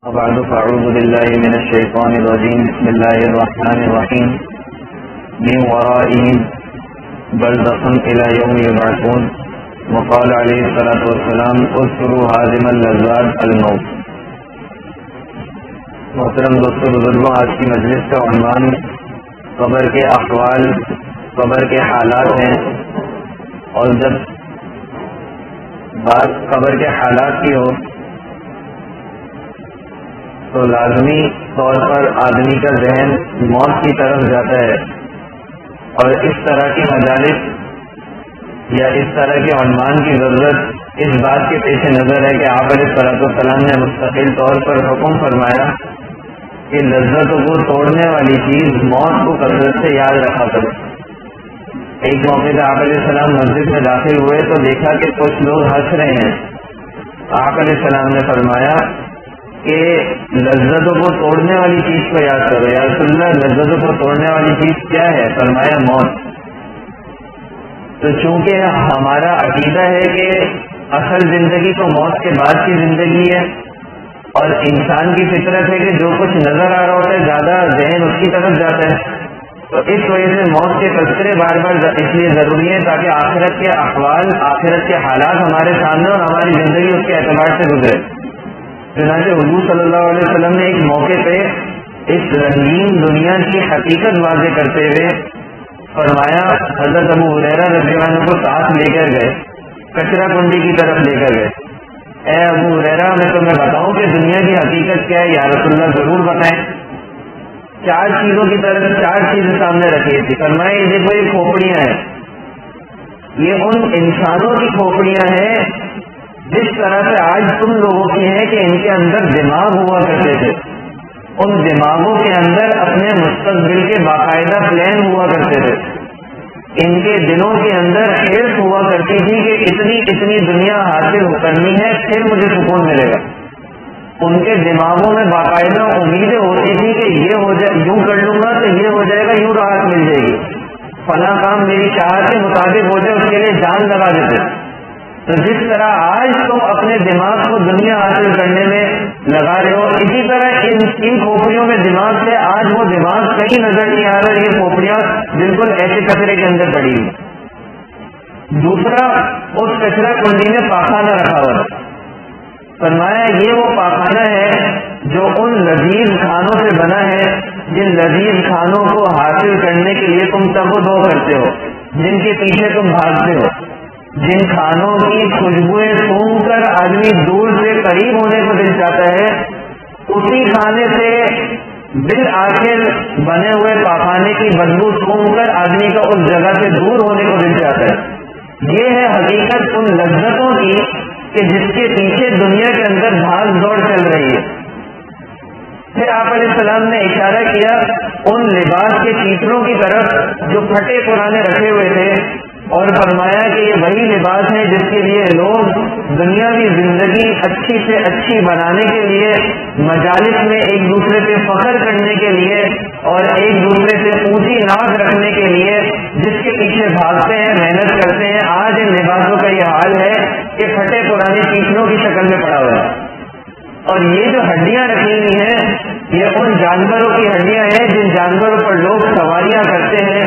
وبعد فأعوذ بالله من الشيطان الرجيم بسم الله الرحمن الرحيم من ورائهم برزخ إلى يوم يبعثون وقال عليه الصلاة والسلام اذكروا هازم اللذات الموت. محترم دوستو بزرگوں، آج کی مجلس کا عنوان قبر کے احوال، قبر کے حالات ہیں، اور جب بات قبر کے حالات کی ہو تو لازمی طور پر آدمی کا ذہن موت کی طرف جاتا ہے، اور اس طرح کی مجالس یا اس طرح کے عنوان کی ضرورت اس بات کے پیش نظر ہے کہ آپ علیہ السلام نے مستقل طور پر حکم فرمایا کہ لذتوں کو توڑنے والی چیز موت کو کثرت سے یاد رکھا کرو. ایک موقع پہ آپ علیہ السلام مسجد میں داخل ہوئے تو دیکھا کہ کچھ لوگ ہنس رہے ہیں. آپ علیہ السلام نے فرمایا کہ لذتوں کو توڑنے والی چیز کو یاد کرو. یا رسول اللہ، لذتوں کو توڑنے والی چیز کیا ہے؟ فرمایا موت. تو چونکہ ہمارا عقیدہ ہے کہ اصل زندگی تو موت کے بعد کی زندگی ہے، اور انسان کی فطرت ہے کہ جو کچھ نظر آ رہا ہوتا ہے زیادہ ذہن اس کی طرف جاتا ہے، تو اس وجہ سے موت کے تذکرے بار بار اس لیے ضروری ہے تاکہ آخرت کے احوال، آخرت کے حالات ہمارے سامنے اور ہماری زندگی اس کے اعتبار سے گزرے. چنانچہ حضور صلی اللہ علیہ وسلم نے ایک موقع پہ اس رنگین دنیا کی حقیقت واضح کرتے ہوئے فرمایا، حضرت ابو ہریرہ رضی اللہ عنہ کو ساتھ لے کر گئے، کچرا کنڈی کی طرف لے کر گئے. اے ابو ہریرہ، میں تمہیں بتاؤں کہ دنیا کی حقیقت کیا ہے؟ یا رسول اللہ، ضرور بتائیں. چار چیزوں کی طرف چار چیزیں سامنے رکھی تھی. فرمایا، یہ دیکھو، یہ کھوپڑیاں ہیں، یہ ان انسانوں کی کھوپڑیاں ہیں جس طرح سے آج تم لوگوں کی ہیں کہ ان کے اندر دماغ ہوا کرتے تھے. ان دماغوں کے اندر اپنے مستقبل کے باقاعدہ پلان ہوا کرتے تھے. ان کے دلوں کے اندر حرص ہوا کرتی تھی کہ اتنی دنیا حاصل کرنی ہے، پھر مجھے سکون ملے گا. ان کے دماغوں میں باقاعدہ امیدیں ہوتی تھی کہ یہ ہو جائے، یوں کر لوں گا تو یہ ہو جائے گا، یوں راحت مل جائے گی، فلاں کام میری چاہت کے مطابق ہو جائے، اس کے لیے جان لگا دیتے. تو جس طرح آج تم اپنے دماغ کو دنیا حاصل کرنے میں لگا رہے ہو، اسی طرح ان کھوپڑیوں میں دماغ سے آج وہ دماغ کہیں نظر نہیں آ رہا. یہ کھوپڑیاں بالکل ایسے کچرے کے اندر پڑی ہوئی. دوسرا، اس کچرا کنڈی میں پاخانہ رکھا ہوا. فرمایا، یہ وہ پاخانہ ہے جو ان لذیذ کھانوں سے بنا ہے جن لذیذ کھانوں کو حاصل کرنے کے لیے تم تگ و دو کرتے ہو، جن کے پیچھے تم بھاگتے ہو، جن کھانوں کی خوشبوئیں سونگھ کر آدمی دور سے قریب ہونے کو دل چاہتا ہے. اسی کھانے سے بالآخر بنے ہوئے پاخانے کی بدبو سونگھ کر آدمی کا اس جگہ سے دور ہونے کو دل چاہتا ہے. یہ ہے حقیقت ان لذتوں کی کہ جس کے پیچھے دنیا کے اندر بھاگ دوڑ چل رہی ہے. پھر آپ علیہ السلام نے اشارہ کیا ان لباس کے چیتروں کی طرف جو پھٹے پرانے رکھے ہوئے تھے، اور فرمایا کہ یہ وہی لباس ہے جس کے لیے لوگ دنیاوی زندگی اچھی سے اچھی بنانے کے لیے مجالس میں ایک دوسرے سے فخر کرنے کے لیے اور ایک دوسرے سے اونچی ناک رکھنے کے لیے جس کے پیچھے بھاگتے ہیں، محنت کرتے ہیں. آج ان لباسوں کا یہ حال ہے کہ پھٹے پرانے چیتروں کی شکل میں پڑا ہوا ہے. اور یہ جو ہڈیاں رکھی ہوئی ہیں، یہ ان جانوروں کی ہڈیاں ہیں جن جانوروں پر لوگ سواریاں کرتے ہیں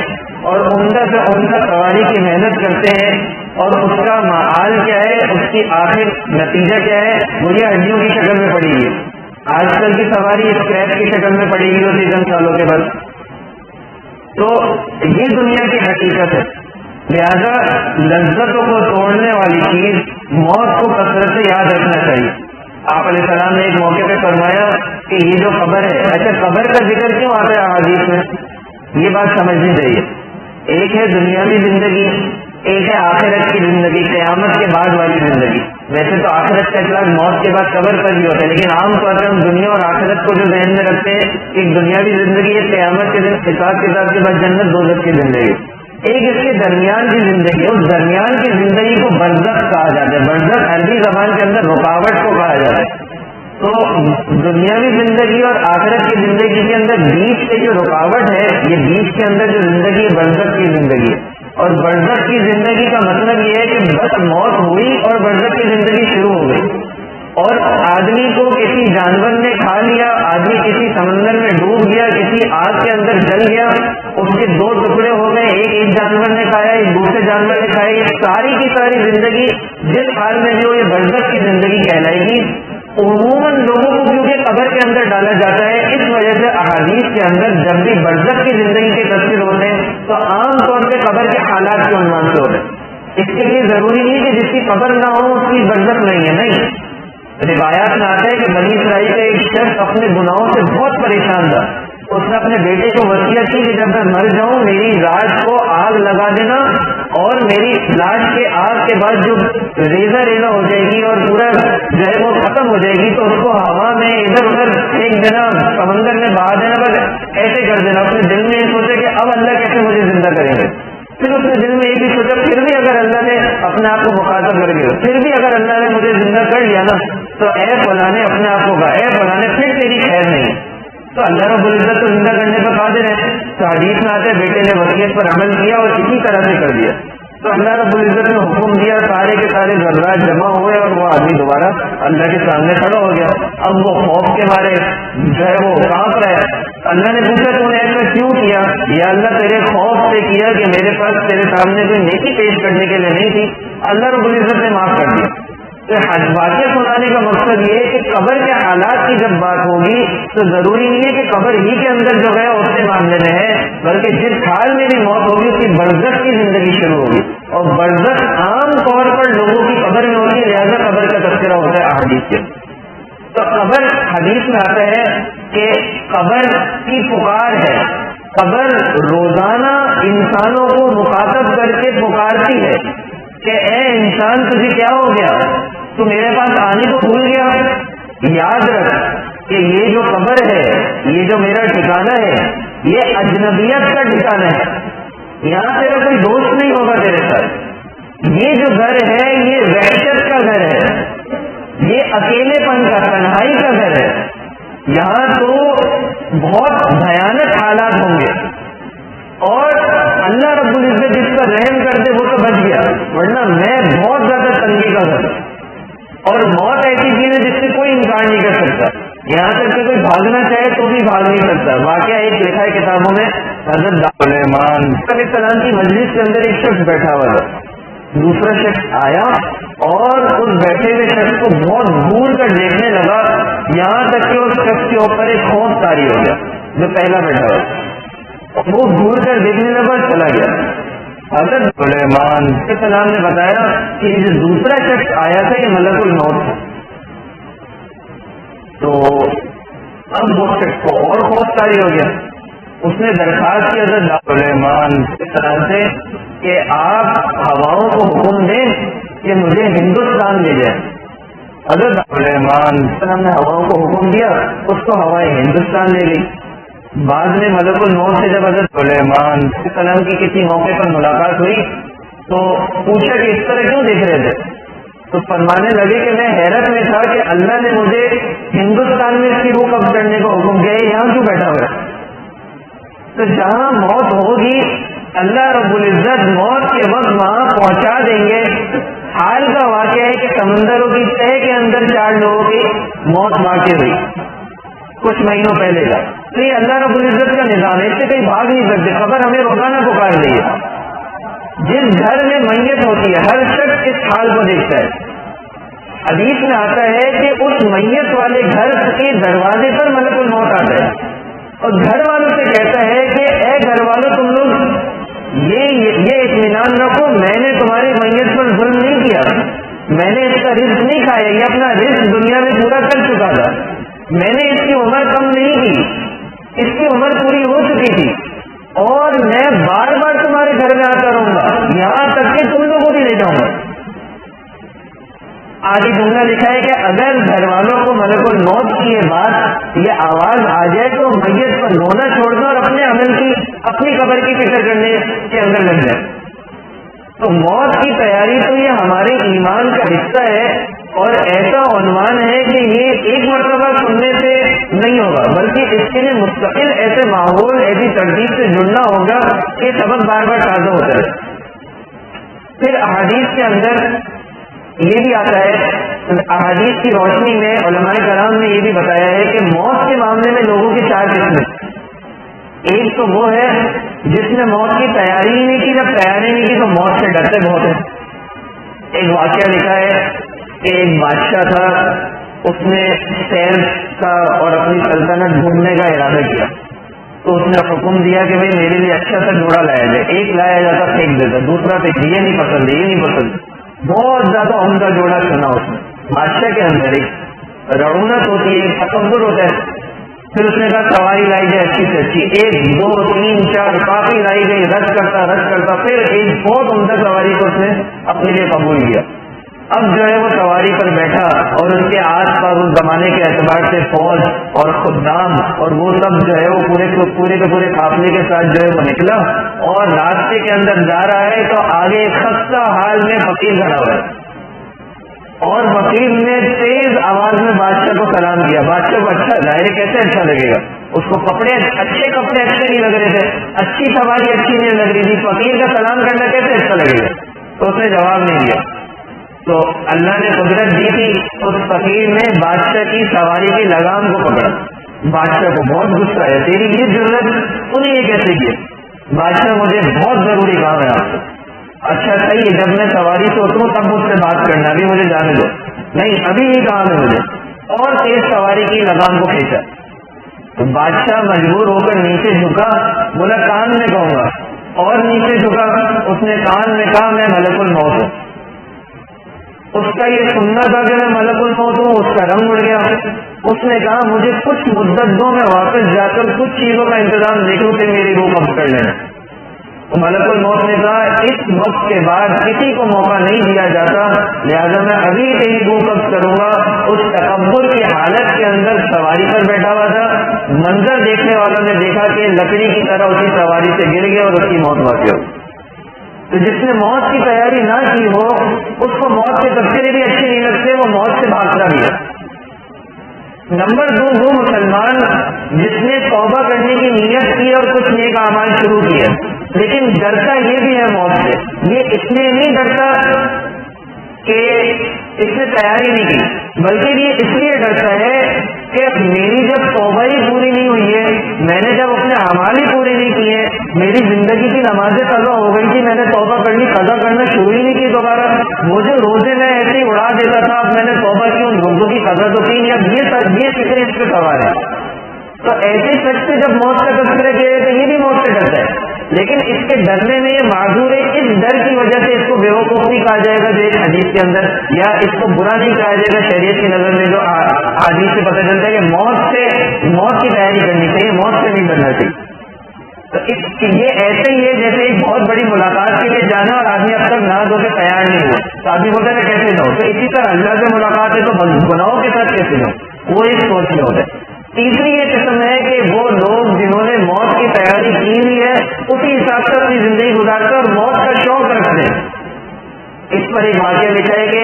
اور عمدہ سے عمدہ سواری کی محنت کرتے ہیں، اور اس کا معال کیا ہے، اس کی آخر نتیجہ کیا ہے، وہ یہ ہڈیوں کی شکل میں پڑی ہوئی. آج کل کی سواری اسکریپ کی شکل میں پڑی ہوئی ہوتی چند سالوں کے بعد. تو یہ دنیا کی حقیقت ہے. لہذا لذتوں کو توڑنے والی چیز موت کو کثرت سے یاد رکھنا چاہیے. آپ علیہ السلام نے ایک موقع پہ فرمایا کہ یہ جو قبر ہے، اچھا قبر کا ذکر کیوں آتا ہے احادیث میں؟ یہ بات سمجھنی چاہیے. ایک ہے دنیاوی زندگی، ایک ہے آخرت کی زندگی، قیامت کے بعد والی زندگی. ویسے تو آخرت کا اطلاق موت کے بعد قبر پر بھی ہوتا ہے، لیکن عام طور پر ہم دنیا اور آخرت کو جو ذہن میں رکھتے ہیں، ایک دنیاوی زندگی ہے، قیامت کے دن حساب کتاب کے بعد جنت دوزخ کی زندگی. ایک اس کے درمیان کی زندگی، اس درمیان کی زندگی کو برزخ کہا جاتا ہے. برزخ عربی زبان کے اندر رکاوٹ کو کہا جاتا ہے. تو دنیاوی زندگی اور آخرت کی زندگی کے اندر بیچ سے جو رکاوٹ ہے، یہ بیچ کے اندر جو زندگی ہے برزخ کی زندگی ہے. اور برزخ کی زندگی کا مطلب یہ ہے کہ بس موت ہوئی اور برزخ کی زندگی شروع ہو گئی. اور آدمی کو کسی جانور نے کھا لیا، آدمی کسی سمندر میں ڈوب گیا، کسی آگ کے اندر جل گیا، اس کے دو ٹکڑے ہو گئے، ایک جانور نے کھایا، ایک دوسرے جانور نے کھایا، یہ ساری کی ساری زندگی جس حال میں جو یہ برزخ کی زندگی کہلائے گی، عموماً لوگوں کو کیونکہ قبر کے اندر ڈالا جاتا ہے، اس وجہ سے احادیث کے اندر جب بھی برزخ کی زندگی کے تذکر ہوتے ہیں تو عام طور پہ قبر کے حالات کے عنوان سے ہوتے ہیں۔ اس کے لیے ضروری نہیں کہ جس کی قبر نہ ہو اس کی برزخ نہیں ہے، نہیں۔ روایات میں آتا ہے کہ بنی اسرائیل کا ایک شخص اپنے گناہوں سے بہت پریشان تھا، اس نے اپنے بیٹے کو وصیت کی کہ جب میں مر جاؤں میری لاش کو آگ لگا دینا، اور میری لاش کے آگ کے بعد جو ریزہ ریزہ ہو جائے گی اور پورا جو ہے وہ ختم ہو جائے گی تو اس کو ہوا میں ادھر ادھر پھینک دینا، سمندر میں بہا دینا، بس ایسے کر دینا۔ اپنے دل میں یہ سوچے کہ اب اللہ کیسے مجھے زندہ کریں گے۔ پھر اس نے دل میں یہ بھی سوچا پھر بھی اگر اللہ نے اپنے آپ کو مخاطب کر کے پھر بھی اگر اللہ نے مجھے زندہ کر لیا نا تو اے فلاں نے اپنے آپ کو کہا، اے فلاں نے پھر تیری خیر نہیں، تو اللہ رب العزت تو زندہ کرنے پر قادر ہے۔ تو حدیث میں آتا ہے بیٹے نے وصیت پر عمل کیا اور اسی طرح سے کر دیا، تو اللہ رب العزت نے حکم دیا، سارے کے سارے ذرات جمع ہوئے اور وہ آدمی دوبارہ اللہ کے سامنے کھڑا ہو گیا۔ اب وہ خوف کے مارے جو ہے وہ کانپ رہا ہے۔ اللہ نے پوچھا تو نے ایسا کیوں کیا؟ یا اللہ تیرے خوف سے کیا کہ میرے پاس تیرے سامنے کوئی نیکی پیش کرنے کے لیے نہیں تھی، اللہ رب العزت نے معاف کر دیا۔ تو واقعہ سنانے کا مقصد یہ ہے کہ قبر کے حالات کی جب بات ہوگی تو ضروری نہیں ہے کہ قبر ہی کے اندر جو ہے اس کے معاملے میں ہے، بلکہ جس حال میں بھی موت ہوگی اس کی برزخ کی زندگی شروع ہوگی، اور برزخ عام طور پر لوگوں کی قبر میں ہوگی، لہذا قبر کا تذکرہ ہوتا ہے احادیث کے۔ تو قبر حدیث میں آتا ہے کہ قبر کی پکار ہے، قبر روزانہ انسانوں کو مخاطب کر کے پکارتی ہے کہ اے انسان تجھے کیا ہو گیا، تو میرے پاس آنے کو بھول گیا؟ یاد رکھ کہ یہ جو قبر ہے، یہ جو میرا ٹھکانہ ہے، یہ اجنبیت کا ٹھکانہ ہے، یہاں تیرا کوئی دوست نہیں ہوگا تیرے ساتھ۔ یہ جو گھر ہے یہ وحشت کا گھر ہے، یہ اکیلے پن کا، تنہائی کا گھر ہے، یہاں تو بہت بھیانک حالات ہوں گے، اور اللہ رب العزت جس پر رحم کر دے وہ تو بچ گیا، ورنہ میں بہت زیادہ تنگی کا گھر، اور موت ایسی چیز ہے جس سے کوئی انکار نہیں کر سکتا، یہاں تک کہ کوئی بھاگنا چاہے تو بھی بھاگ نہیں سکتا۔ واقعہ ایک لکھا ہے کتابوں میں، حضرت سلیمان علیہ السلام کی مجلس کے اندر ایک شخص بیٹھا ہوا تھا، دوسرا شخص آیا اور اس بیٹھے ہوئے شخص کو بہت دور کر دیکھنے لگا، یہاں تک کہ اس شخص کے اوپر ایک خوف طاری ہو گیا جو پہلا بیٹھا ہوا، وہ دور کر دیکھنے لگا چلا گیا۔ حضرت سلیمان علیہ السلام نے بتایا کہ جو دوسرا شخص آیا تھا یہ ملک الموت تھا، تو اب وہ شخص کو اور خوف طاری ہو گیا، اس نے درخواست کی حضرت سلیمان اس طرح سے کہ آپ ہواؤں کو حکم دیں کہ مجھے ہندوستان لے جائیں۔ حضرت سلیمان نے ہواؤں کو حکم دیا، اس کو ہوائیں ہندوستان لے گئی۔ بعد میں ملک الموت سے جب حضرت سلیمان السلام کی کسی موقع پر ملاقات ہوئی تو پوچھا کہ اس طرح کیوں دیکھ رہے تھے، تو فرمانے لگے کہ میں حیرت میں تھا کہ اللہ نے مجھے ہندوستان میں اس کی روح قبض کرنے کا حکم دیا، یہاں کیوں بیٹھا ہوا ہے؟ تو جہاں موت ہوگی اللہ رب العزت موت کے وقت وہاں پہنچا دیں گے۔ حال کا واقعہ ہے کہ سمندروں کی تہہ کے اندر 4 لوگوں کی موت واقع ہوئی کچھ مہینوں پہلے کا، تو یہ اللہ رب العزت کا نظام ہے، اس سے کہیں بھاگ نہیں سکتے، خبر ہمیں روزانہ پکار رہی ہے۔ جس گھر میں میت ہوتی ہے ہر شخص اس حال کو دیکھتا ہے، حدیث میں آتا ہے کہ اس میت والے گھر کے دروازے پر ملک الموت آتا ہے اور گھر والوں سے کہتا ہے کہ اے گھر والوں تم لوگ یہ اطمینان رکھو، میں نے تمہاری میت پر ظلم نہیں کیا، میں نے اس کا رزق نہیں کھایا، یہ اپنا رزق دنیا میں پورا کر چکا تھا، میں نے اس کی عمر کم نہیں کی، اس کی عمر پوری ہو چکی تھی، اور میں بار بار تمہارے گھر میں آتا رہوں گا یہاں تک کہ تم لوگوں کو بھی لے جاؤں گا۔ آگے جملہ لکھا ہے کہ اگر گھر والوں کو ملک الموت کی یہ بات یہ آواز آ جائے تو میت پر رونا چھوڑ دو اور اپنے عمل کی اپنی قبر کی فکر کرنے کے اندر لگ جائے۔ تو موت کی تیاری تو یہ ہمارے ایمان کا حصہ ہے، اور ایسا عنوان ہے کہ یہ ایک مرتبہ سننے سے نہیں ہوگا، بلکہ اس کے لیے مستقل ایسے ماحول ایسی ترتیب سے جڑنا ہوگا کہ سبق بار بار تازہ ہوتا ہے۔ پھر احادیث کے اندر یہ بھی آتا ہے احادیث کی روشنی میں علماء کرام نے یہ بھی بتایا ہے کہ موت کے معاملے میں لوگوں کی 4 قسمیں۔ ایک تو وہ ہے جس نے موت کی تیاری ہی نہیں کی، جب تیاری نہیں کی تو موت سے ڈرتے بہت ہے۔ ایک واقعہ لکھا ہے کہ ایک بادشاہ تھا، اس نے سیر کا اور اپنی سلطنت ڈھونڈنے کا ارادہ کیا، تو اس نے حکم دیا کہ بھائی میرے لیے اچھا سا جوڑا لایا جائے۔ ایک لایا جاتا پھینک دیتا، دوسرا پھینک، یہ نہیں پسند، یہ نہیں پسند، بہت زیادہ عمدہ جوڑا چنا اس نے۔ بادشاہ کے اندر ایک رعونت ہوتی ہے، ایک تکبر ہوتا ہے۔ پھر اس نے کہا سواری لائی جائے اچھی سے اچھی، 1 2 3 4 کافی لائی گئی، رد کرتا پھر ایک بہت عمدہ سواری کو اس نے اپنے لیے قبول کیا۔ اب جو ہے وہ سواری پر بیٹھا اور اس کے آس پاس اس زمانے کے اعتبار سے فوج اور خدام اور وہ سب جو ہے وہ پورے کے پورے قافلے کے ساتھ جو ہے وہ نکلا، اور راستے کے اندر جا رہا ہے تو آگے خستہ حال میں فقیر کھڑا ہوا ہے، اور فقیر نے تیز آواز میں بادشاہ کو سلام کیا۔ بادشاہ کو اچھا ظاہر کیسے اچھا لگے گا، اس کو کپڑے اچھے نہیں لگ رہے تھے، اچھی سواری اچھی نہیں لگ رہی تھی، فقیر کا سلام کرنا کیسے اچھا لگے گا، تو اس نے جواب نہیں دیا۔ تو اللہ نے قدرت دی تھی، اس فقیر نے بادشاہ کی سواری کی لگام کو پکڑا۔ بادشاہ کو بہت غصہ ہے، تیری یہ ضرورت تو نہیں، یہ کیسے کی؟ بادشاہ مجھے بہت ضروری کام ہے آپ سے۔ اچھا صحیح ہے، جب میں سواری سے اتروں تب مجھ سے بات کرنا، ابھی مجھے جانے دو۔ نہیں، ابھی یہ کام ہے مجھے، اور تیز سواری کی لگام کو کھینچا۔ تو بادشاہ مجبور ہو کر نیچے جھکا، بولا کان میں کہوں گا، اور نیچے جھکا، اس نے کان میں کہا میں ملک الموت ہوں۔ اس کا یہ سننا تھا کہ میں ملک الموت ہوں، اس کا رنگ اڑ گیا۔ اس نے کہا مجھے کچھ مدت دو، میں واپس جا کر کچھ چیزوں کا انتظام دیکھوں کہ میری روح قبض کر لینا۔ تو ملک الموت نے کہا اس وقت کے بعد کسی کو موقع نہیں دیا جاتا، لہذا میں ابھی کہیں روح قبض کروں گا۔ اس تکبر کی حالت کے اندر سواری پر بیٹھا ہوا تھا، منظر دیکھنے والوں نے دیکھا کہ لکڑی کی طرح اسی سواری سے گر گیا اور اس کی موت واقع ہو۔ تو جس نے موت کی تیاری نہ کی ہو، اس کو موت کے تذکرے بھی اچھے نہیں لگتے، وہ موت سے بھاگتا بھی ہے۔ نمبر 2، وہ مسلمان جس نے توبہ کرنے کی نیت کی اور کچھ نیک اعمال شروع کیے، لیکن ڈرتا یہ بھی ہے موت سے۔ یہ اس لیے نہیں ڈرتا کہ اس نے تیاری نہیں کی، بلکہ یہ اس لیے ڈرتا ہے کہ میری جب توبہ ہی پوری نہیں ہوئی ہے، میں نے جب اپنے اعمال ہی پورے نہیں کیے، میری زندگی کی نمازیں قضا ہو گئی تھی، میں نے توبہ کرنی قضا کرنا شروع ہی نہیں کی دوبارہ، وہ جو روزے میں ایسے ہی اڑا دیتا تھا، اب میں نے توبہ کی، ان روزوں کی قضا تو کی نہیں، اب یہ فکر اس پہ سوار ہے۔ تو ایسے شخص سے جب موت کا تذکرہ کیا جائے تو یہ بھی موت سے ڈرتا ہے، لیکن اس کے ڈرنے میں یہ معذور ہے، اس ڈر کی وجہ سے اس کو بیوقوف نہیں کہا جائے گا جو ایک حدیث کے اندر، یا اس کو برا نہیں کہا جائے گا شریعت کی نظر میں، جو حدیث سے پتہ چلتا ہے کہ موت کی تیاری کرنی چاہیے، موت سے نہیں ڈرنا چاہیے۔ تو یہ ایسے ہی ہے جیسے ایک بہت بڑی ملاقات کے لیے جانا اور آدمی اب تک نہ دھو کے تیار نہیں ہوا، تو آدمی بولتا ہے کیسے نہ ہو، تو اسی طرح اللہ سے ملاقات ہے تو گناہوں کے ساتھ کیسے نہ ہو، وہ ایک سوچ میں ہوتا ہے۔ تیسری یہ قسم ہے کہ وہ لوگ جنہوں نے موت کی تیاری کی ہوئی ہے، اسی حساب سے اپنی زندگی گزارتے اور موت کا شوق رکھتے ہیں۔ اس پر ایک واقعہ لکھا ہے کہ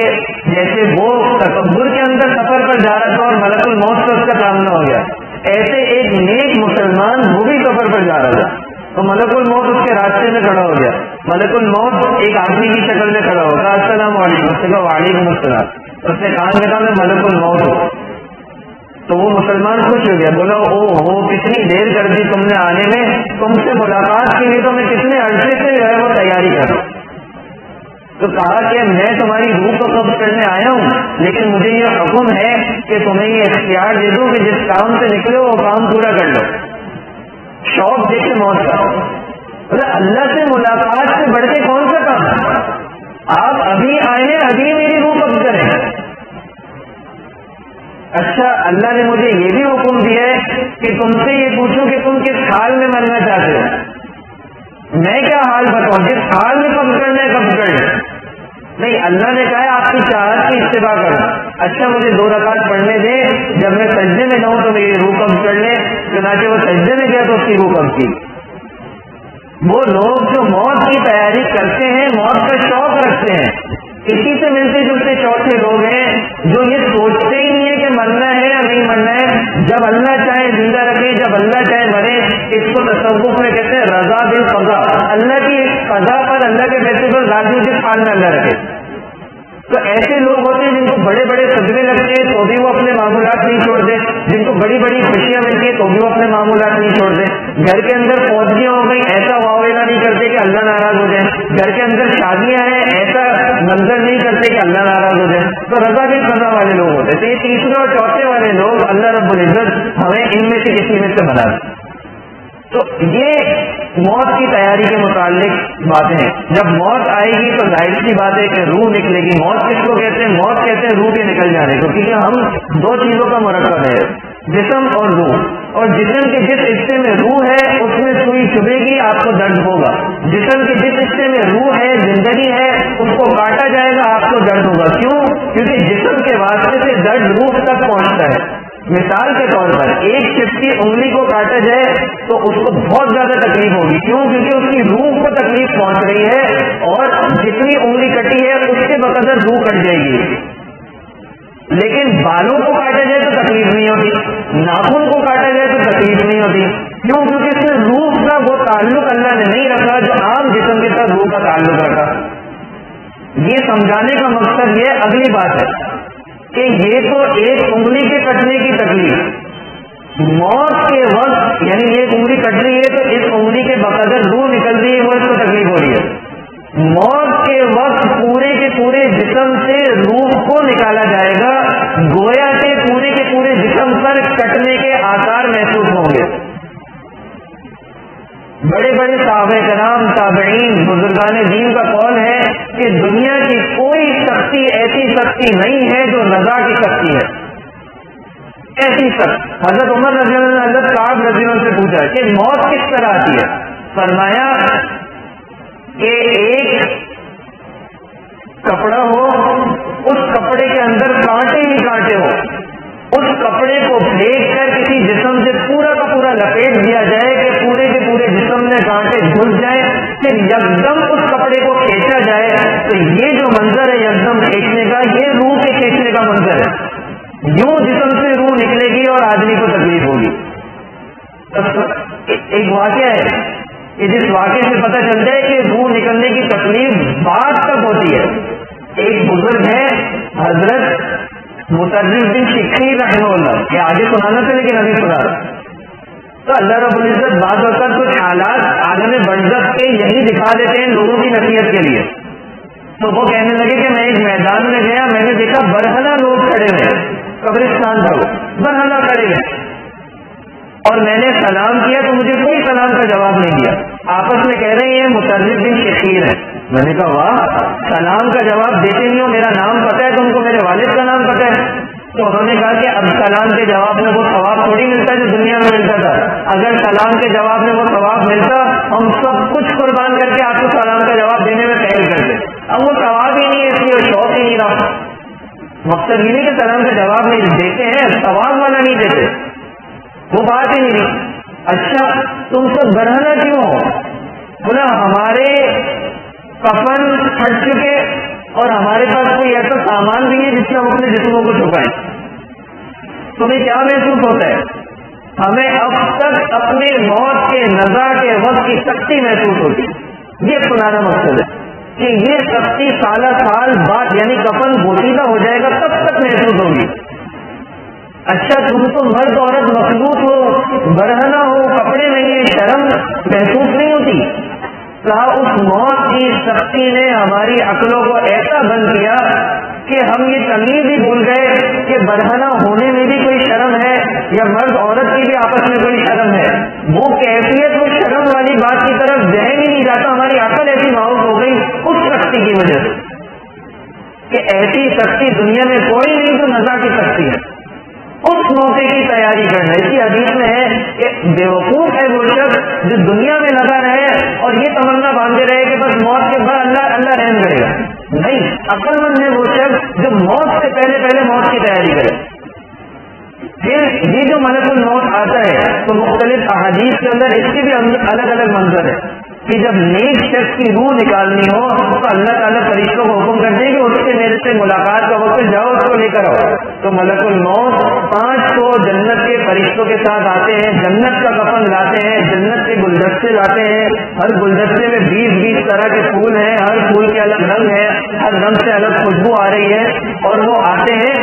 جیسے وہ تکبر کے اندر سفر پر جا رہا تھا اور ملک الموت سے اس کا سامنا ہو گیا، ایسے ایک نیک مسلمان وہ بھی سفر پر جا رہا تھا، تو ملک الموت اس کے راستے میں کھڑا ہو گیا۔ ملک الموت ایک آدمی کی شکل میں کھڑا ہوگا، السلام علیکم، اس نے کہا وعلیکم السلام، اس نے کہا میں ملک الموت ہوں۔ تو وہ مسلمان خوش ہو گیا، بولا او ہو کتنی دیر کر دی تم نے آنے میں، تم سے ملاقات کے لیے تو میں کتنے عرصے سے جو ہے وہ تیاری کر رہا ہوں۔ تو کہا کہ میں تمہاری روح کو قبض کرنے آیا ہوں، لیکن مجھے یہ حکم ہے کہ تمہیں یہ اختیار دے دوں کہ جس کام سے نکلے وہ کام پورا کر لو۔ شوق دیکھے موت کا، بولا اللہ سے ملاقات سے بڑھ کے کون سا کام، آپ ابھی آئے ہیں، ابھی میری روح قبض کریں۔ اچھا اللہ نے مجھے یہ بھی حکم دیا ہے کہ تم سے یہ پوچھوں کہ تم کس حال میں مرنا چاہتے ہو، میں کیا حال بتاؤں، جس حال میں قبض کرنا ہے قبض کر لیں۔ نہیں، اللہ نے کہا ہے آپ کی چاہت کی اتباع کرنا۔ اچھا مجھے 2 رکعت پڑھنے دیں، جب میں سجدے میں جاؤں تو میری روح قبض کر لیں، چنانچہ وہ سجدے میں گیا تو اس کی روح قبض کی۔ وہ لوگ جو موت کی تیاری کرتے ہیں، موت کا شوق رکھتے ہیں، اسی سے ملتے جلتے چوتھے لوگ ہیں جو یہ سوچتے ہی نہیں ہے کہ مرنا ہے یا نہیں مرنا ہے، جب اللہ چاہے زندہ رکھے، جب اللہ چاہے مرے۔ اس کو تصوف میں کہتے ہیں رضا بالقضاء، اللہ کی قضا پر، اللہ کے فیصلے پر راضی ہو جس حال میں اللہ رکھے۔ تو ایسے لوگ ہوتے ہیں جن کو بڑے بڑے صدمے لگتے ہیں تو بھی وہ اپنے معمولات نہیں چھوڑتے، جن کو بڑی بڑی خوشیاں ملتی ہیں تو بھی وہ اپنے معمولات نہیں چھوڑتے، گھر کے اندر فوجیاں ہو گئی ایسا واویلا نہیں کرتے کہ اللہ ناراض ہو جائے، گھر کے اندر شادیاں ہیں ایسا منظر نہیں کرتے کہ اللہ ناراض ہو جائے، تو رضا کی قضا والے لوگ ہوتے ہیں۔ تو یہ تیسرے اور چوتھے والے لوگ اللہ رب العزت ہمیں ان میں سے کسی میں سے بنا دے۔ تو یہ موت کی تیاری کے متعلق باتیں ہیں۔ جب موت آئے گی تو ظاہر سی بات ہے کہ روح نکلے گی۔ موت کس کو کہتے ہیں؟ موت کہتے ہیں روح کے نکل جانے کو، کیونکہ ہم دو چیزوں کا مرکب ہے، جسم اور روح، اور جسم کے جس حصے میں روح ہے اس میں سوئی چبھے گی آپ کو درد ہوگا، جسم کے جس حصے میں روح ہے زندگی ہے اس کو کاٹا جائے گا آپ کو درد ہوگا۔ کیوں؟ کیونکہ جسم کے واسطے سے درد روح تک پہنچتا ہے۔ مثال کے طور پر ایک شخص کی انگلی کو کاٹا جائے تو اس کو بہت زیادہ تکلیف ہوگی، کیوں؟ کیونکہ اس کی روح کو تکلیف پہنچ رہی ہے، اور جتنی انگلی کٹی ہے اس کے بقدر روح کٹ جائے گی۔ لیکن بالوں کو کاٹا جائے تو تکلیف نہیں ہوتی، ناخن کو کاٹا جائے تو تکلیف نہیں ہوتی، کیوں؟ کیونکہ اس میں روح کا وہ تعلق اللہ نے نہیں رکھا جو عام جسم کے ساتھ روح کا تعلق رکھا۔ یہ سمجھانے کا مقصد یہ اگلی بات ہے کہ یہ تو ایک انگلی کے کٹنے کی تکلیف، موت کے وقت یعنی ایک انگلی کٹ رہی ہے تو اس انگلی کے بقدر روح نکل رہی ہے، وہ اس کو تکلیف ہو رہی ہے۔ موت کے وقت پورے کے پورے جسم سے روح کو نکالا جائے گا، گویا کے پورے جسم پر کٹنے کے آثار محسوس ہوں گے۔ بڑے بڑے صحابہ کرام، تابعین، بزرگان دین کا قول ہے کہ دنیا کی کوئی سختی ایسی سختی نہیں ہے جو رضا کی سختی ہے، ایسی سخت۔ حضرت عمر رضی اللہ عنہ، حضرت کعب رضی اللہ عنہ سے پوچھا کہ موت کس طرح آتی ہے؟ فرمایا کہ ایک کپڑا ہو، اس کپڑے کے اندر کانٹے ہی کانٹے ہو، اس کپڑے کو پھینک کر کسی جسم سے پورا کا پورا لپیٹ دیا جائے کہ پورے کے پورے جسم میں کانٹے گھس جائیں، پھر یکدم اس کپڑے کو کھینچا جائے تو یہ جو منظر ہے یکدم کھینچنے کا، یہ روح کے کھینچنے کا منظر ہے۔ یوں جسم سے روح نکلے گی اور آدمی کو تکلیف ہوگی۔ ایک واقعہ ہے کہ جس واقعے سے پتہ چلتا ہے کہ روح نکلنے کی تکلیف بعد تک ہوتی ہے۔ ایک بزرگ ہے حضرت مطرف بن شکری رحمہ اللہ، یہ آگے سنانا تھا لیکن ابھی سنا رہا۔ تو اللہ رب العزت بعض اوقات کچھ حالات عالم برزخ کے یہی دکھا دیتے ہیں لوگوں کی نصیحت کے لیے۔ تو وہ کہنے لگے کہ میں ایک میدان میں گیا، میں نے دیکھا برہنہ لوگ کھڑے ہوئے، قبرستان تھا وہ، برہنہ کھڑے ہوئے، اور میں نے سلام کیا تو مجھے کوئی سلام کا جواب نہیں دیا۔ آپس میں کہہ رہے ہیں مطرف بن شکیر ہے۔ میں نے کہا واہ، سلام کا جواب دیتے نہیں ہو، میرا نام پتہ ہے، تم کو میرے والد کا نام پتہ ہے۔ تو انہوں نے کہا کہ اب سلام کے جواب میں وہ ثواب تھوڑی ملتا ہے جو دنیا میں ملتا تھا، اگر سلام کے جواب میں وہ ثواب ملتا ہم سب کچھ قربان کر کے آپ کو سلام کا جواب دینے میں پہل کرتے۔ اب وہ ثواب ہی نہیں ہے، اس لیے شوق ہی نہیں رہا۔ مقصد یہ نہیں کہ سلام کا جواب نہیں دیتے ہیں، ثواب والا نہیں دیتے، وہ بات ہی نہیں۔ اچھا تم سب برہنہ کیوں ہو؟ بولا ہمارے کفن پھٹ چکے اور ہمارے پاس کوئی ایسا سامان نہیں ہے جس سے ہم اپنے جسموں کو چھپائیں۔ تمہیں کیا محسوس ہوتا ہے؟ ہمیں اب تک اپنے موت کے نزا کے وقت کی سختی محسوس ہوتی ہے۔ یہ سنانا مقصد ہے کہ یہ سختی سالہ سال بعد یعنی کفن بوسیدہ ہو جائے گا تب تک محسوس ہوگی۔ اچھا تم تو مرد عورت مخلوط ہو، برہنہ ہو، کپڑے نہیں ہیں، شرم محسوس نہیں ہوتی؟ کہا اس موت کی سختی نے ہماری عقلوں کو ایسا بند کیا کہ ہم یہ تمیز ہی بھول گئے کہ برہنہ ہونے میں بھی کوئی شرم ہے یا مرد عورت کی بھی آپس میں کوئی شرم ہے۔ وہ کیفیت وہ شرم والی بات کی طرف ذہن ہی نہیں جاتا، ہماری عقل ایسی معاف ہو گئی اس سختی کی وجہ سے کہ ایسی سختی دنیا میں کوئی نہیں جو نزا کی سختی ہے۔ اس موقع کی تیاری کرنا، اسی حدیث میں ہے کہ بیوقوف ہے وہ شخص جو دنیا میں لگا رہے اور یہ تمنا باندھے رہے کہ بس موت کے بعد اللہ اللہ رحم کرے گا۔ نہیں، عقل مند ہے وہ شخص جو موت سے پہلے موت کی تیاری کرے۔ پھر یہ جو ملک الموت آتا ہے تو مختلف احادیث کے اندر اس کے بھی الگ الگ منظر ہے کہ جب نیک شخص کی روح نکالنی ہو تو اللہ تعالیٰ فرشتوں کو حکم کرتے ہیں کہ اس سے میرے سے ملاقات کا وقت جاؤ اس کو لے کر آؤ. تو ملک الموت 500 جنت کے فرشتوں کے ساتھ آتے ہیں, جنت کا کفن لاتے ہیں, جنت کے گلدستے لاتے ہیں, ہر گلدستے میں 20 طرح کے پھول ہیں, ہر پھول کے الگ رنگ ہے, ہر رنگ سے الگ خوشبو آ رہی ہے, اور وہ آتے ہیں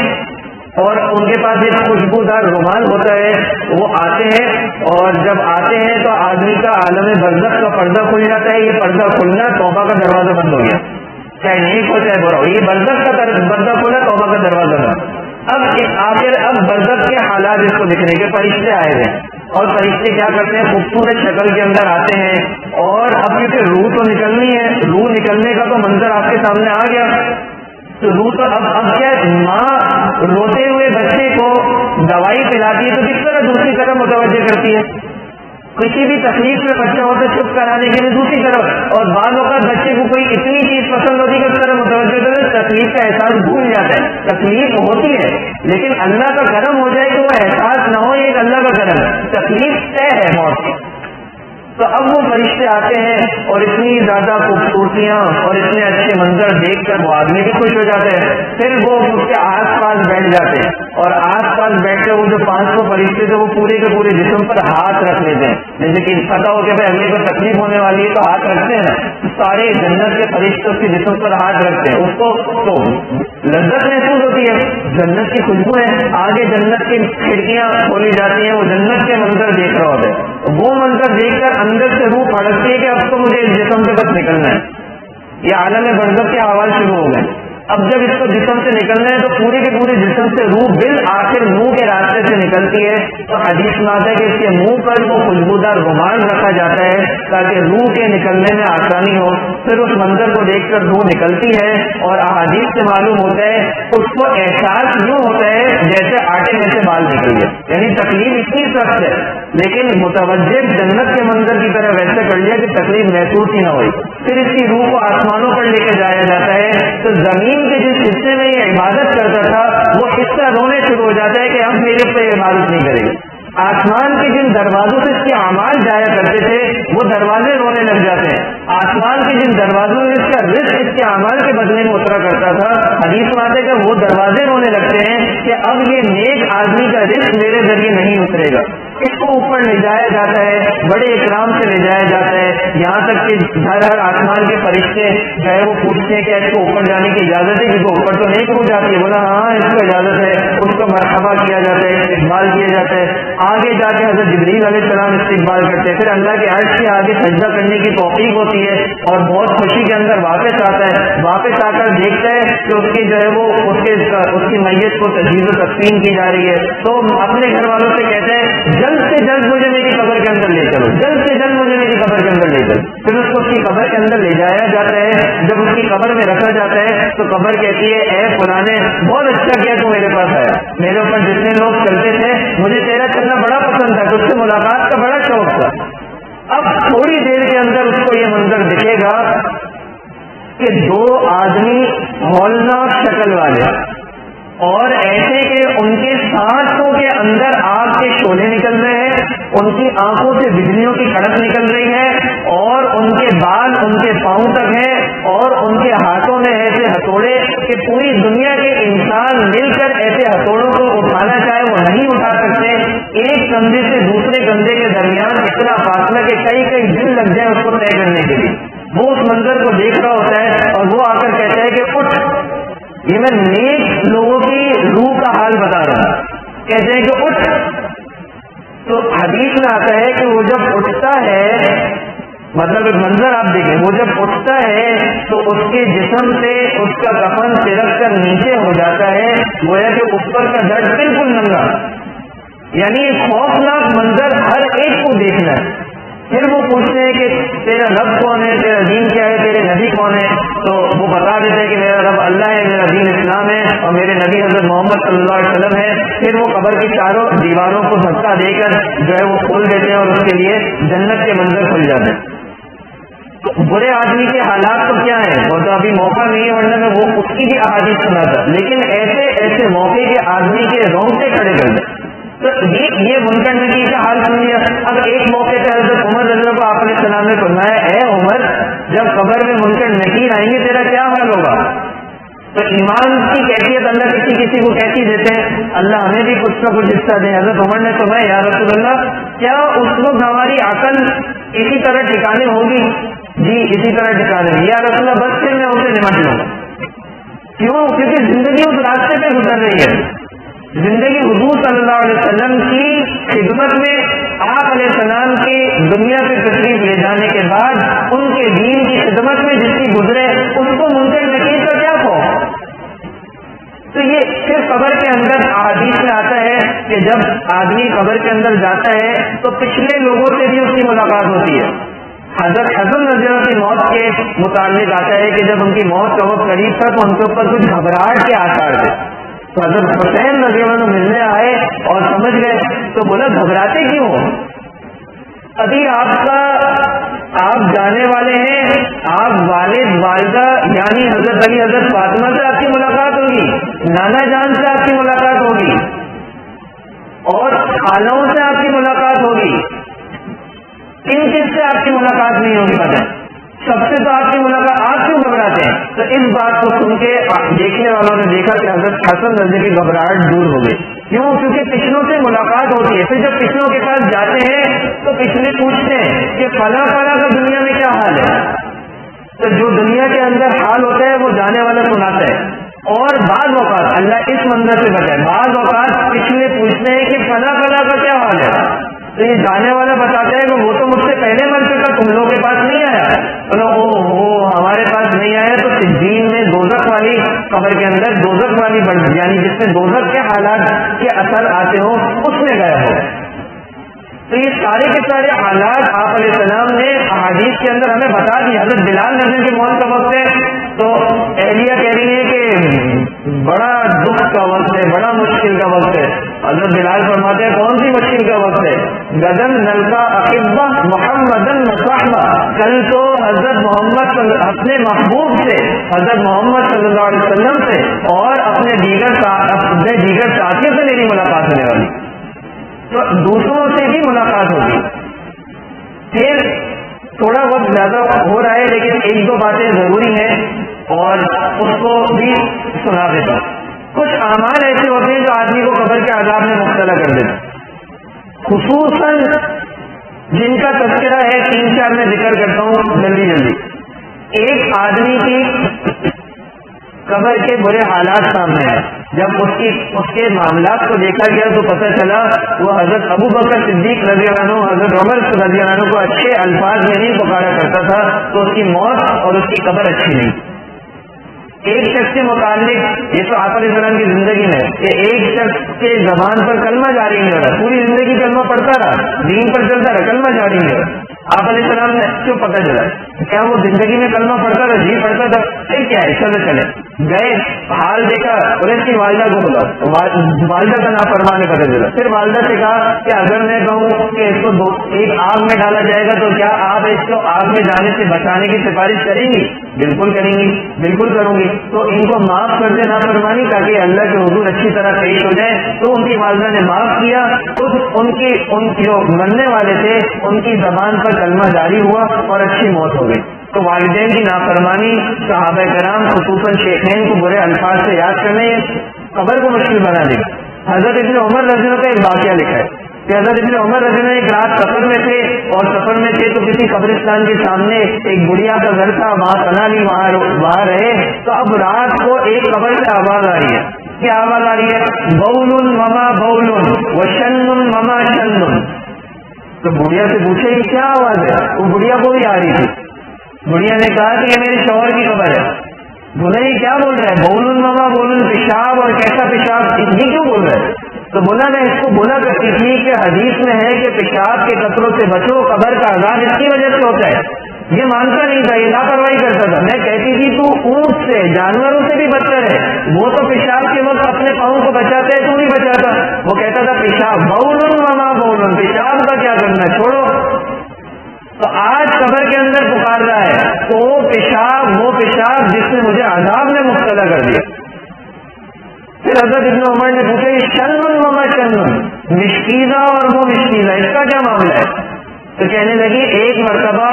اور ان کے پاس ایک خوشبودار رومال ہوتا ہے. وہ آتے ہیں اور جب آتے ہیں تو آدمی کا عالم برزخ کا پردہ کھل جاتا ہے. یہ پردہ کھلنا توبہ کا دروازہ بند ہو گیا, چاہے نیک ہو چاہے برا ہو, یہ برزخ کا پردہ کھلا, توبہ کا دروازہ بند. اب برزخ کے حالات اس کو دکھنے کے فرشتے آئے ہیں, اور فرشتے کیا کرتے ہیں, خوبصورت شکل کے اندر آتے ہیں. اور اب کیونکہ روح تو نکلنی ہے, روح نکلنے کا تو منظر آپ کے سامنے آ گیا. تو روح تو اب کیا, ماں روتے ہوئے بچے کو دوائی پلاتی ہے تو کس طرح دوسری طرف متوجہ کرتی ہے. کسی بھی تکلیف میں بچہ ہوتا ہے چپ کرانے کے لیے دوسری طرف, اور بعض اوقات بچے کو کوئی اتنی چیز پسند ہوتی ہے کہ اس طرح متوجہ کرے, تکلیف کا احساس بھول جاتا ہے. تکلیف ہوتی ہے لیکن اللہ کا کرم ہو جائے کہ وہ احساس نہ ہو, یہ اللہ کا کرم ہے. تکلیف طے ہے موت کی. تو اب وہ فرشتے آتے ہیں اور اتنی زیادہ خوبصورتیاں اور اتنے اچھے منظر دیکھ کر وہ آدمی بھی خوش ہو جاتے ہیں. پھر وہ اس کے آس پاس بیٹھ جاتے ہیں, اور آس پاس بیٹھ کر وہ جو 500 فرشتے تھے وہ پورے کے پورے جسم پر ہاتھ رکھ لیتے ہیں. جیسے کہ پتا ہو کہ بھائی اگلے کو تکلیف ہونے والی ہے تو ہاتھ رکھتے ہیں نا, سارے جنت کے فرشتے اس کے جسم پر ہاتھ رکھتے ہیں. اس کو تو لذت محسوس ہوتی ہے, جنت کی خوشبو ہے, آگے جنت کی کھڑکیاں کھولی جاتی ہیں, وہ جنت کے منظر دیکھ رہا ہوتا ہے. وہ منظر دیکھ کر اندر سے روح پھڑکتی ہے کہ اب تو مجھے اس جسم سے بس نکلنا ہے. یہ عالم برزخ کے آواز شروع ہو گئے. اب جب اس کو جسم سے نکلنا ہے تو پورے کے پورے جسم سے روح بالآخر منہ کے راستے سے نکلتی ہے. تو حدیث میں آتا ہے کہ اس کے منہ پر وہ خوشبودار رومال رکھا جاتا ہے تاکہ روح کے نکلنے میں آسانی ہو. پھر اس منظر کو دیکھ کر روح نکلتی ہے, اور احادیث سے معلوم ہوتا ہے اس کو احساس یوں ہوتا ہے جیسے آٹے میں سے بال نکل گئے. یعنی تکلیف اتنی سخت ہے لیکن متوجہ جنت کے منظر کی طرح ویسے کر لیا کہ تکلیف محسوس ہی نہ ہوئی. پھر اس کی روح کو آسمانوں پر لے کے جایا جاتا ہے. تو زمین کے جس حصے میں یہ عبادت کرتا تھا وہ حصہ رونے شروع ہو جاتا ہے کہ اب میرے پہ عبادت نہیں کرے گا. آسمان کے جن دروازوں سے اس کے اعمال جایا کرتے تھے وہ دروازے رونے لگ جاتے ہیں. آسمان کے جن دروازوں میں اس کا رزق اس کے اعمال کے بدلے میں اترا کرتا تھا, حدیث میں آتا ہے کہ وہ دروازے رونے لگتے ہیں کہ اب یہ نیک آدمی کا رزق میرے ذریعے نہیں اترے گا. اس کو اوپر لے جایا جاتا ہے, بڑے اکرام سے لے جایا جاتا ہے, یہاں تک کہ ہر آسمان کے فرشتے جو ہے وہ پوچھتے ہیں کہ اس کو اوپر جانے کی اجازت ہے, کیونکہ اوپر تو نہیں پہنچ جاتی ہے. بولا ہاں اس کو اجازت ہے. اس کو مرحبا کیا جاتا ہے, استقبال کیا جاتا ہے. آگے جا کے حضرت جبریل علیہ السلام استقبال کرتے ہیں. پھر اللہ کے عرش کے آگے سجدہ کرنے کی توفیق ہوتی ہے اور بہت خوشی کے اندر واپس آتا ہے. واپس آ کر دیکھتا ہے کہ اس کی جو ہے وہ اس کی میت کو تجہیز و تقسیم کی جا رہی ہے. تو اپنے گھر والوں سے کہتے ہیں جلد سے جلد مجھے میری قبر کے اندر لے چلو, جلد سے جلد مجھے میری قبر کے اندر لے چلو. پھر اس کو اس کی قبر کے اندر لے جایا جاتا ہے. جب اس کی قبر میں رکھا جاتا ہے تو قبر کہتی ہے اے فلانے بہت اچھا کیا تو میرے پاس آیا, میرے اوپر جتنے لوگ چلتے تھے مجھے تیرا چلنا بڑا پسند تھا, تجھ سے ملاقات کا بڑا شوق تھا. اب تھوڑی دیر کے اندر اس کو یہ منظر دکھے گا کہ 2 آدمی ہولناک شکل والے اور ایسے کہ ان کے سانسوں کے اندر آگ کے شعلے نکل رہے ہیں, ان کی آنکھوں سے بجلیوں کی کڑک نکل رہی ہے, اور ان کے بال ان کے پاؤں تک ہیں, اور ان کے ہاتھوں میں ایسے ہتھوڑے کہ پوری دنیا کے انسان مل کر ایسے ہتھوڑوں کو اٹھانا چاہے وہ نہیں اٹھا سکتے. ایک کندھے سے دوسرے کندھے کے درمیان اتنا فاصلہ کہ کئی دن لگ جائے اس کو طے کرنے کے لیے. وہ اس منظر کو دیکھ رہا ہوتا ہے اور وہ آ کر کہتا ہے کہ اٹھ, یہ میں نیک لوگوں کی روح کا حال بتا رہا ہوں. کہتے ہیں کہ اٹھ. تو حدیث میں آتا ہے کہ وہ جب اٹھتا ہے, مطلب ایک منظر آپ دیکھیں, وہ جب اٹھتا ہے تو اس کے جسم سے اس کا کفن سرک کر نیچے ہو جاتا ہے, گویا کہ اوپر کا درد بالکل ننگا. یعنی ایک خوفناک منظر ہر ایک کو دیکھنا ہے. پھر وہ پوچھتے ہیں کہ تیرا رب کون ہے, تیرا دین کیا ہے, تیرے نبی کون ہے. تو وہ بتا دیتے ہیں کہ میرا رب اللہ ہے, میرا دین اسلام ہے, اور میرے نبی حضرت محمد صلی اللہ علیہ وسلم ہے. پھر وہ قبر کی چاروں دیواروں کو دھکا دے کر جو ہے وہ کھول دیتے ہیں اور اس کے لیے جنت کے منظر کھل جاتے ہیں. برے آدمی کے حالات تو کیا ہیں, وہ تو ابھی موقع نہیں ہے, ورنہ میں وہ اس کی بھی احادیث سناتا, لیکن ایسے موقع کے آدمی کے رونگٹے کھڑے کر دیں. تو یہ منکر نبی کا حال سن لیا. اب ایک موقع پہ حضرت عمر رضی اللہ کو آپ نے سلام نے فرمایا, اے اللہ ہمیں بھی کچھ نہ کچھ حصہ دیں. حضرت عمر نے تو یا رسول اللہ کیا اس وقت ہماری عقل اسی طرح ٹھکانے ہوگی؟ جی اسی طرح ٹھکانے. یا رسول اللہ بس پھر میں اسے نمٹ لوں گا. کیوں؟ کیونکہ زندگی اس راستے پہ گزر رہی ہے. زندگی حضور صلی اللہ علیہ وسلم کی خدمت میں آپ علیہ السلام کی دنیا سے تشریف لے جانے کے بعد ان کے دین کی خدمت میں جس کی گزرے اس کو منکر نکیر کا کیا کہو؟ تو یہ صرف قبر کے اندر احادیث میں آتا ہے کہ جب آدمی قبر کے اندر جاتا ہے تو پچھلے لوگوں سے بھی اس کی ملاقات ہوتی ہے. حضرت حسن رضی اللہ کی موت کے متعلق آتا ہے کہ جب ان کی موت کا وقت قریب تھا تو ان کے اوپر کچھ گھبراہٹ کے آثار تھے. تو حضرت حسین رضی اللہ عنہ ملنے آئے اور سمجھ گئے تو بولا گھبراتے کیوں؟ ابھی آپ جانے والے ہیں، آپ والد والدہ یعنی حضرت علی حضرت فاطمہ سے آپ کی ملاقات ہوگی، نانا جان سے آپ کی ملاقات ہوگی اور خالوں سے آپ کی ملاقات ہوگی. ان چیز سے آپ کی ملاقات نہیں ہوگی. پتہ سب سے تو آپ کی ملاقات. آپ کیوں گھبراتے ہیں؟ تو اس بات کو سن کے دیکھنے والوں نے دیکھا کہ حضرت حسن رضی کی گھبراہٹ دور ہو گئی. کیوں؟ کیونکہ پچھلوں سے ملاقات ہوتی ہے. پھر جب پچھلوں کے پاس جاتے ہیں تو پچھلے پوچھتے ہیں کہ فلاں فلاں کا دنیا میں کیا حال ہے. تو جو دنیا کے اندر حال ہوتا ہے وہ جانے والا سناتا ہے. اور بعض اوقات اللہ اس منظر سے بچائے، بعض اوقات پچھلے پوچھتے ہیں کہ فلاں فلاں کا کیا حال ہے. تو یہ جانے والا بتاتا ہے کہ وہ تو مجھ سے پہلے مر چکا، تم لوگوں کے پاس نہیں آیا. ہمارے پاس نہیں آیا. تو سجین میں دوزخ والی قبر کے اندر دوزخ والی یعنی جس میں دوزخ کے حالات کے اثر آتے ہو اس میں گیا ہو. تو یہ سارے کے سارے حالات آپ علیہ السلام نے احادیث کے اندر ہمیں بتا دی. حضرت بلال نبی کی موت کا وقت ہے تو اہلیہ کہہ رہی ہے کہ بڑا دکھ کا وقت ہے، بڑا مشکل کا وقت ہے. حضرت بلال فرماتے ہیں کون سی مشکل کا وقت ہے؟ گدن نلکا اقبا محمدن مصاحبہ. کل تو حضرت محمد اپنے محبوب سے، حضرت محمد صلی اللہ علیہ وسلم سے اور اپنے دیگر ساتھیوں سے میری ملاقات ہونے والی. تو دوسروں سے بھی ملاقات ہوگی. پھر تھوڑا وقت زیادہ ہو رہا ہے لیکن ایک دو باتیں ضروری ہیں اور اس کو بھی سنا دیتا ہوں. کچھ اعمال ایسے ہوتے ہیں جو آدمی کو قبر کے عذاب میں مبتلا کر دیتے ہیں، خصوصاً جن کا تذکرہ ہے 3-4 میں ذکر کرتا ہوں جلدی. ایک آدمی کی قبر کے برے حالات سامنے آئے. جب اس کے معاملات کو دیکھا گیا تو پتہ چلا وہ حضرت ابو بکر صدیق رضی اللہ عنہ، حضرت عمر رضی اللہ عنہ کو اچھے الفاظ میں نہیں پکارا کرتا تھا تو اس کی موت اور اس کی قبر اچھی نہیں. ایک شخص کے متعلق یہ تو آپ علیہ السلام کی زندگی میں کہ ایک شخص کے زبان پر کلمہ جاری نہیں ہو رہا، پوری زندگی کلمہ پڑھتا رہا، دین پر چلتا رہا، کلمہ جاری نہیں ہو رہا. آپ علیہ السلام نے کیوں پتہ چلا؟ کیا وہ زندگی میں کلمہ پڑھتا رہا، جی پڑھتا تھا، کیا ہے چلے گئے حال دیکھا اور اس کی والدہ کو بولا، والدہ کا نافرمانی پتہ چلا. پھر والدہ سے کہا کہ اگر میں کہوں کہ اس کو ایک آگ میں ڈالا جائے گا تو کیا آپ اس کو آگ میں جانے سے بچانے کی سفارش کریں گی؟ بالکل کریں گی، بالکل کروں گی. تو ان کو معاف کر دے نافرمانی تاکہ اللہ کے حضور اچھی طرح پیش ہو جائے. تو ان کی والدہ نے معاف کیا. ان جو مرنے والے تھے ان کی زبان پر کلمہ جاری ہوا اور اچھی موت ہو گئی. تو والدین کی نافرمانی صحابہ کرام خصوصاً شیخین کو برے الفاظ سے یاد کرنے قبر کو مشکل بنا دے. حضرت ابن عمر رضی اللہ کا ایک واقعہ لکھا ہے کہ حضرت ابن عمر رضی اللہ ایک رات سفر میں تھے اور سفر میں تھے تو کسی قبرستان کے سامنے ایک بڑھیا کا گھر تھا، وہاں پناہ لی، وہاں رہے. تو اب رات کو ایک قبر سے آواز آ رہی ہے. کیا آواز آ رہی ہے؟ بول مما بول وشن مما شن. تو بڑھیا سے پوچھے یہ کیا آواز ہے؟ وہ بڑھیا کو بھی آ رہی تھی. بڑھیا نے کہا کہ یہ میرے شوہر کی خبر ہے. بولا یہ کیا بول رہا ہے؟ بولن مما بولن، پیشاب اور کیسا پیشاب، یہ کیوں بول رہا ہے؟ تو بولا میں اس کو بولا کرتی تھی کہ حدیث میں ہے کہ پیشاب کے قطروں سے بچو، قبر کا عذاب اس کی وجہ سے ہوتا ہے. یہ مانتا نہیں تھا، یہ لاپرواہی کرتا تھا. میں کہتی تھی تو اونٹ سے، جانوروں سے بھی بدتر ہے، وہ تو پیشاب کے وقت اپنے پاؤں کو بچاتا ہے، تو نہیں بچاتا. وہ کہتا تھا پیشاب بولن مما بولن، پیشاب کا کیا کرنا، چھوڑو. تو آج قبر کے اندر پکار رہا ہے تو وہ پیشاب جس نے مجھے عذاب میں مبتلا کر دیا. پھر حضرت ابن عمر نے پوچھا یہ شنن مما شنن، مشکیزہ اور وہ مشکیزہ، اس کا کیا معاملہ ہے؟ تو کہنے لگی ایک مرتبہ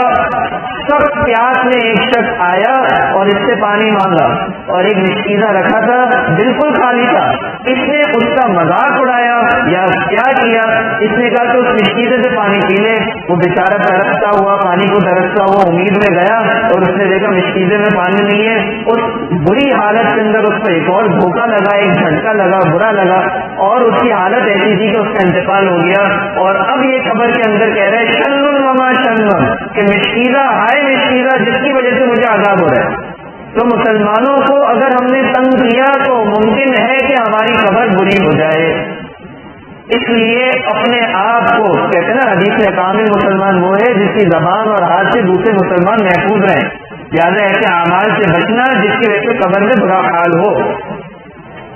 سخت پیاس میں ایک شخص آیا اور اس سے پانی مانگا، اور ایک مشکیزہ رکھا تھا بالکل خالی تھا، اس نے اس کا مذاق اڑایا یا کیا کیا، اس نے کہا کہ اس مشکیزے سے پانی پی لے۔ وہ بیچارہ ترستا ہوا، پانی کو ترستا ہوا امید میں گیا، اور اس نے دیکھا مشکیزے میں پانی نہیں ہے۔ اس بری حالت کے اندر اس کو ایک اور دھوکہ لگا، ایک جھٹکا لگا، برا لگا، اور اس کی حالت ایسی تھی کہ اس کا انتقال ہو گیا۔ اور اب یہ قبر کے اندر کہہ رہا ہے شنن وما شنن، کہ مشکیزہ ہائے مشکیزہ جس کی وجہ سے مجھے عذاب ہو رہا ہے۔ تو مسلمانوں کو اگر ہم نے تنگ کیا تو ممکن ہے کہ ہماری قبر بری ہو جائے، اس لیے اپنے آپ کو کہتے ہیں نا حدیث میں کامل مسلمان وہ ہے جس کی زبان اور ہاتھ سے دوسرے مسلمان محفوظ رہیں، لہٰذا ایسے اعمال سے بچنا جس کی وجہ سے قبر میں برا حال ہو۔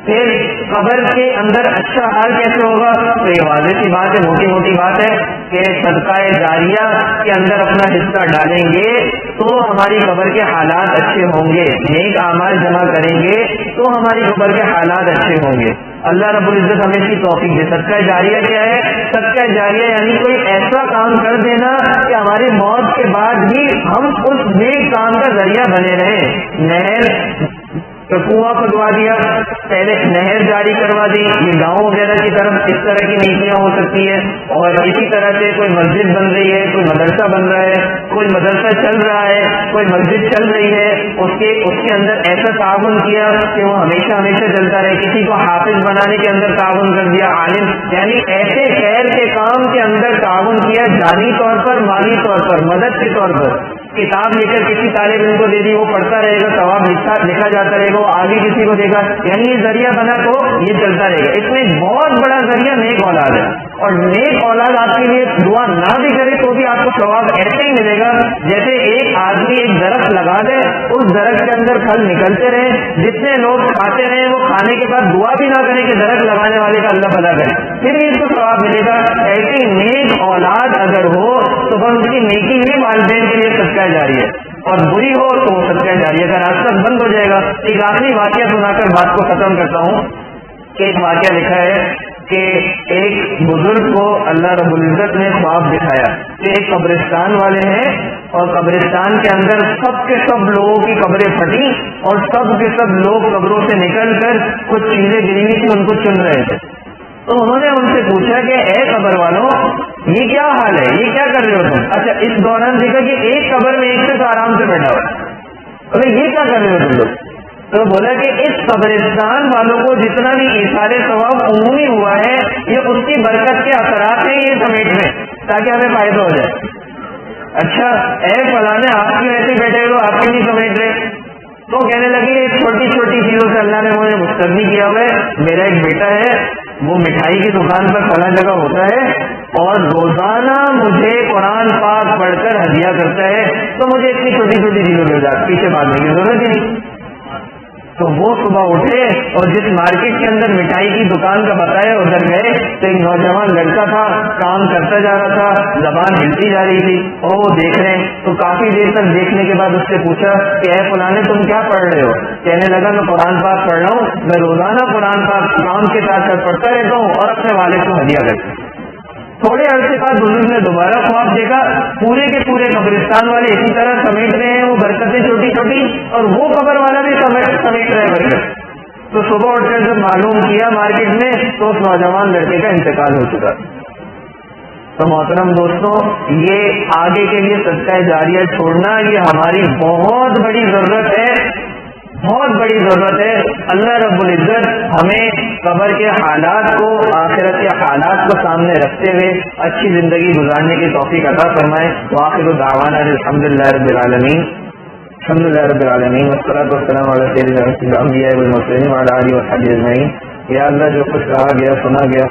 پھر قبر کے اندر اچھا حال کیسے ہوگا؟ تو یہ واضح سی بات ہے، موٹی موٹی بات ہے کہ صدقہ جاریہ کے اندر اپنا حصہ ڈالیں گے تو ہماری قبر کے حالات اچھے ہوں گے، نیک اعمال جمع کریں گے تو ہماری قبر کے حالات اچھے ہوں گے۔ اللہ رب العزت ہمیں اس کی توفیق دے۔ صدقہ جاریہ کیا ہے؟ صدقہ جاریہ یعنی کوئی ایسا کام کر دینا کہ ہماری موت کے بعد بھی ہم اس نیک کام کا ذریعہ بنے رہیں۔ نہر تو کنواں کھدوا دیا، پہلے نہر جاری کروا دی، یہ گاؤں وغیرہ کی طرف اس طرح کی نیکیاں ہو سکتی ہے۔ اور اسی طرح سے کوئی مسجد بن رہی ہے، کوئی مدرسہ بن رہا ہے، کوئی مدرسہ چل رہا ہے، کوئی مسجد چل رہی ہے، اس کے اندر ایسا تعاون کیا کہ وہ ہمیشہ ہمیشہ چلتا رہے۔ کسی کو حافظ بنانے کے اندر تعاون کر دیا، عالم، یعنی ایسے خیر کے کام کے اندر تعاون کیا، جانی طور پر، مالی طور پر، مدد کے طور پر۔ کتاب لے کر کسی طالب علم کو دے دی، وہ پڑھتا رہے گا، ثواب لکھا جاتا رہے گا، وہ آگے کسی کو دے گا، یعنی یہ ذریعہ بنا تو یہ چلتا رہے گا۔ اس میں بہت بڑا ذریعہ نیک اولاد ہے، اور نیک اولاد آپ کے لیے دعا نہ بھی کرے تو بھی آپ کو ثواب ایسے ہی ملے گا جیسے ایک آدمی ایک درخت لگا دے، اس درخت کے اندر پھل نکلتے رہے، جتنے لوگ کھاتے رہے وہ کھانے کے بعد دعا بھی نہ کریں کہ درخت لگانے والے کا اللہ بھلا کرے، پھر بھی اس کو ثواب ملے گا۔ ایسی نیک اولاد اگر ہو تو بس اس کی نیکی بھی والدین کے لیے صدقہ جاری ہے، اور بری ہو تو وہ صدقہ جاریہ کا راستہ بند ہو جائے گا۔ ایک آخری واقعہ سنا کر بات کو ختم کرتا ہوں کہ ایک واقعہ لکھا ہے کہ ایک بزرگ کو اللہ رب العزت نے خواب دکھایا کہ ایک قبرستان والے ہیں، اور قبرستان کے اندر سب کے سب لوگوں کی قبریں پھٹی، اور سب کے سب لوگ قبروں سے نکل کر کچھ چیزیں گری ہوئی تھی ان کو چن رہے تھے۔ تو انہوں نے ان سے پوچھا کہ اے قبر والوں یہ کیا حال ہے، یہ کیا کر رہے ہو تم؟ اچھا، اس دوران دیکھا کہ ایک قبر میں ایک سے تو آرام سے بیٹھا ہوا، ارے یہ کیا کر رہے ہو تم لوگ؟ تو بولا کہ اس قبرستان والوں کو جتنا بھی ایثار ثواب عمومی ہوا ہے یہ اس کی برکت کے اثرات ہیں، یہ سمیٹ میں تاکہ ہمیں فائدہ ہو جائے۔ اچھا اے فلانے آپ کیوں ایسے بیٹھے ہو، آپ کیوں نہیں سمیٹ رہے؟ تو کہنے لگے چھوٹی چھوٹی چیزوں سے اللہ نے مجھے مستغنی کیا ہوا ہے، میرا ایک بیٹا ہے وہ مٹھائی کی دکان پر فلاں جگہ ہوتا ہے اور روزانہ مجھے قرآن پاک پڑھ کر ہدیہ کرتا ہے، تو مجھے اتنی چھوٹی چھوٹی چیزوں کے ساتھ پیچھے بھاگنے کی ضرورت ہی نہیں۔ تو وہ صبح اٹھے اور جس مارکیٹ کے اندر مٹھائی کی دکان کا بتایا ادھر گئے تو ایک نوجوان لڑکا تھا، کام کرتا جا رہا تھا، زبان ہلتی جا رہی تھی، اور وہ دیکھ رہے ہیں۔ تو کافی دیر تک دیکھنے کے بعد اس سے پوچھا کہ اے فلانے تم کیا پڑھ رہے ہو؟ کہنے لگا میں قرآن پاک پڑھ رہا ہوں، میں روزانہ قرآن پاک کام کے ساتھ ساتھ پڑھتا رہتا ہوں اور اپنے والد کو ہدیہ کرتا ہوں۔ تھوڑے عرصے بعد بزرگ نے دوبارہ خواب دیکھا، پورے کے پورے قبرستان والے اسی طرح سمیٹ رہے ہیں وہ برکتیں چھوٹی چھوٹی، اور وہ قبر والا بھی سمیٹ رہے ہیں برکت۔ تو صبح اٹھ کر جب معلوم کیا مارکیٹ میں تو اس نوجوان لڑکے کا انتقال ہو چکا۔ تو محترم دوستوں، یہ آگے کے لیے صدقہ جاریہ چھوڑنا یہ ہماری بہت بڑی ضرورت ہے، بہت بڑی ضرورت ہے۔ اللہ رب العزت ہمیں قبر کے حالات کو، آخرت کے حالات کو سامنے رکھتے ہوئے اچھی زندگی گزارنے کی توفیق عطا فرمائے۔ وآخر دعوانا الحمدللہ رب العالمین، الحمدللہ رب العالمین، والصلاۃ والسلام علی سیدنا الانبیاء والمرسلین وعلی آلہ وصحبہ اجمعین۔ یا اللہ جو کچھ کہا گیا سنا گیا،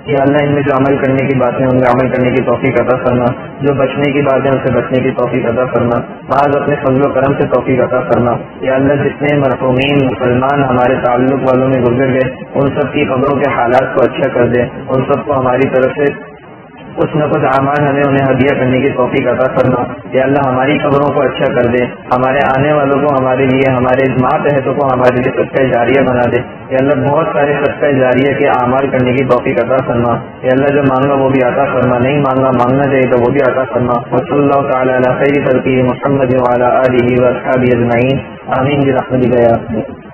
یا اللہ ان میں جو عمل کرنے کی باتیں ان میں عمل کرنے کی توفیق عطا فرما، جو بچنے کی باتیں ان سے بچنے کی توفیق عطا فرما، بعض اپنے فضل و کرم سے توفیق عطا فرما۔ یا اللہ جتنے مرحومین مسلمان ہمارے تعلق والوں میں گزر گئے ان سب کی قبروں کے حالات کو اچھا کر دے، ان سب کو ہماری طرف سے کچھ نہ کچھ اعمال ہمیں انہیں ہدیہ کرنے کی توفیق عطا فرما. یا اللہ ہماری قبروں کو اچھا کر دے, ہمارے آنے والوں کو ہمارے لیے, ہمارے ماتحتوں کو ہمارے لیے صدقہ جاریہ بنا دے. یا اللہ بہت سارے صدقہ جاریہ کے اعمال کرنے کی توفیق عطا فرما. یا اللہ جو مانگا وہ بھی عطا فرما, نہیں مانگا مانگنا چاہیے تو وہ بھی عطا فرما. وصلی اللہ تعالی علی خیر خلقہ محمد وعلی آلہ واصحابہ اجمعین. آمین برحمتک یا رب.